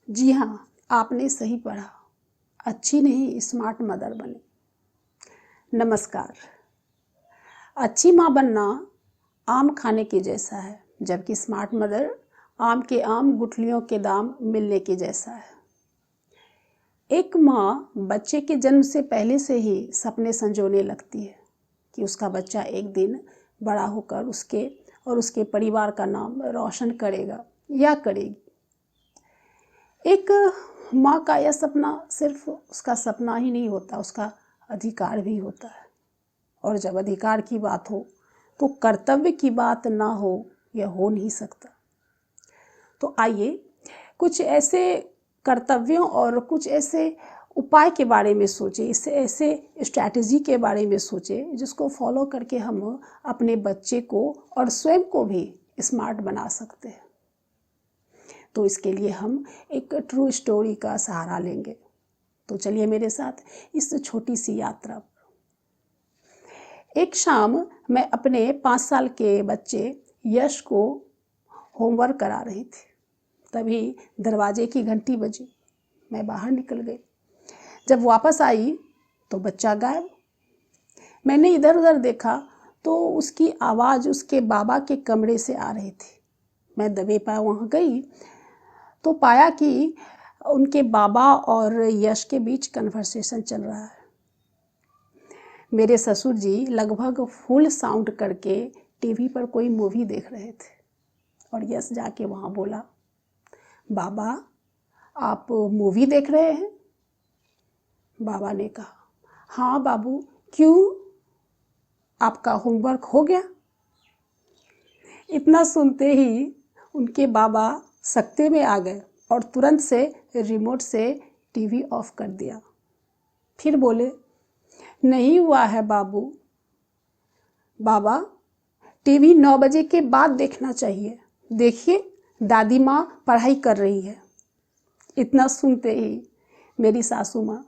जी हाँ, आपने सही पढ़ा। अच्छी नहीं, स्मार्ट मदर बने। नमस्कार। अच्छी माँ बनना आम खाने के जैसा है, जबकि स्मार्ट मदर आम के आम गुठलियों के दाम मिलने के जैसा है। एक माँ बच्चे के जन्म से पहले से ही सपने संजोने लगती है कि उसका बच्चा एक दिन बड़ा होकर उसके और उसके परिवार का नाम रोशन करेगा या करेगी। एक माँ का यह सपना सिर्फ उसका सपना ही नहीं होता, उसका अधिकार भी होता है। और जब अधिकार की बात हो तो कर्तव्य की बात ना हो, यह हो नहीं सकता। तो आइए कुछ ऐसे कर्तव्यों और कुछ ऐसे उपाय के बारे में सोचें, इससे ऐसे स्ट्रैटेजी के बारे में सोचें जिसको फॉलो करके हम अपने बच्चे को और स्वयं को भी स्मार्ट बना सकते हैं। तो इसके लिए हम एक ट्रू स्टोरी का सहारा लेंगे। तो चलिए मेरे साथ इस छोटी सी यात्रा पर। एक शाम मैं अपने 5 साल के बच्चे यश को होमवर्क करा रही थी। तभी दरवाजे की घंटी बजी। मैं बाहर निकल गई। जब वापस आई तो बच्चा गायब। मैंने इधर उधर देखा तो उसकी आवाज़ उसके बाबा के कमरे से आ रही थी। मैं दबे पाए वहाँ गई तो पाया कि उनके बाबा और यश के बीच कन्वर्सेशन चल रहा है। मेरे ससुर जी लगभग फुल साउंड करके टीवी पर कोई मूवी देख रहे थे और यश जाके वहाँ बोला, बाबा आप मूवी देख रहे हैं? बाबा ने कहा, हाँ बाबू, क्यों, आपका होमवर्क हो गया? इतना सुनते ही उनके बाबा सकते में आ गए और तुरंत से रिमोट से टीवी ऑफ कर दिया। फिर बोले, नहीं हुआ है बाबू। बाबा, टीवी 9 बजे के बाद देखना चाहिए। देखिए दादी माँ पढ़ाई कर रही है। इतना सुनते ही मेरी सासू माँ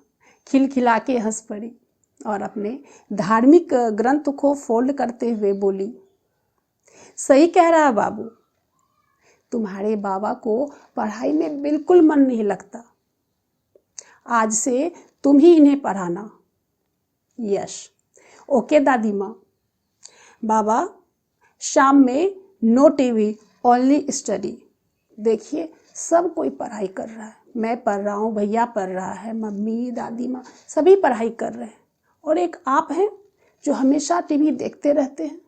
खिलखिला के हंस पड़ी और अपने धार्मिक ग्रंथ को फोल्ड करते हुए बोली, सही कह रहा है बाबू, तुम्हारे बाबा को पढ़ाई में बिल्कुल मन नहीं लगता। आज से तुम ही इन्हें पढ़ाना। यश, ओके दादी माँ। बाबा, शाम में नो टीवी, ओनली स्टडी। देखिए सब कोई पढ़ाई कर रहा है, मैं पढ़ रहा हूँ, भैया पढ़ रहा है, मम्मी दादी माँ सभी पढ़ाई कर रहे हैं और एक आप हैं जो हमेशा टीवी देखते रहते हैं।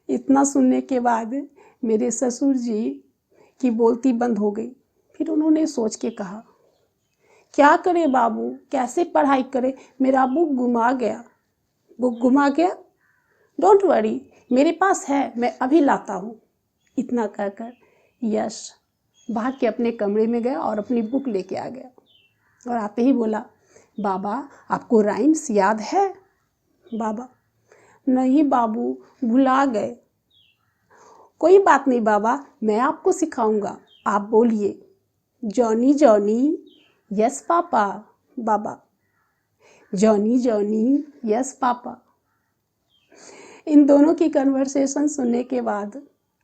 इतना सुनने के बाद मेरे ससुर जी की बोलती बंद हो गई। फिर उन्होंने सोच के कहा, क्या करे बाबू, कैसे पढ़ाई करे, मेरा बुक गुमा गया। बुक गुमा गया? डोंट वरी, मेरे पास है, मैं अभी लाता हूँ। इतना कहकर यश भाग के अपने कमरे में गया और अपनी बुक लेके आ गया और आते ही बोला, बाबा आपको राइम्स याद है? बाबा, नहीं बाबू, भुला गए। कोई बात नहीं बाबा, मैं आपको सिखाऊंगा। आप बोलिए, जॉनी जॉनी यस पापा। बाबा, जॉनी जॉनी यस पापा। इन दोनों की कन्वर्सेशन सुनने के बाद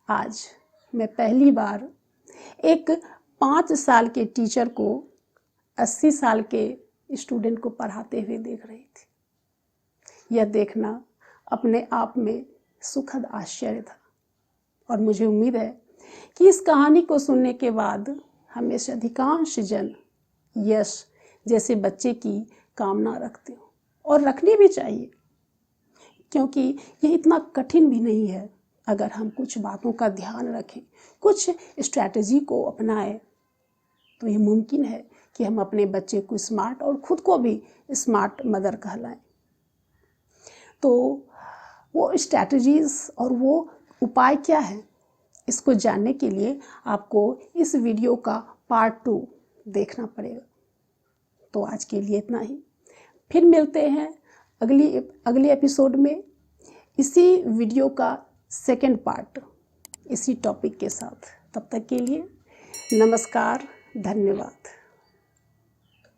आज मैं पहली बार एक 5 साल के टीचर को 80 साल के स्टूडेंट को पढ़ाते हुए देख रही थी। यह देखना अपने आप में सुखद आश्चर्य था और मुझे उम्मीद है कि इस कहानी को सुनने के बाद हमें से अधिकांश जन यश जैसे बच्चे की कामना रखते हो और रखनी भी चाहिए, क्योंकि यह इतना कठिन भी नहीं है। अगर हम कुछ बातों का ध्यान रखें, कुछ स्ट्रैटेजी को अपनाएं, तो ये मुमकिन है कि हम अपने बच्चे को स्मार्ट और खुद को भी स्मार्ट मदर कहलाएं। तो वो स्ट्रैटेजीज और वो उपाय क्या है, इसको जानने के लिए आपको इस वीडियो का पार्ट 2 देखना पड़ेगा। तो आज के लिए इतना ही। फिर मिलते हैं अगले एपिसोड में इसी वीडियो का सेकंड पार्ट इसी टॉपिक के साथ। तब तक के लिए नमस्कार, धन्यवाद।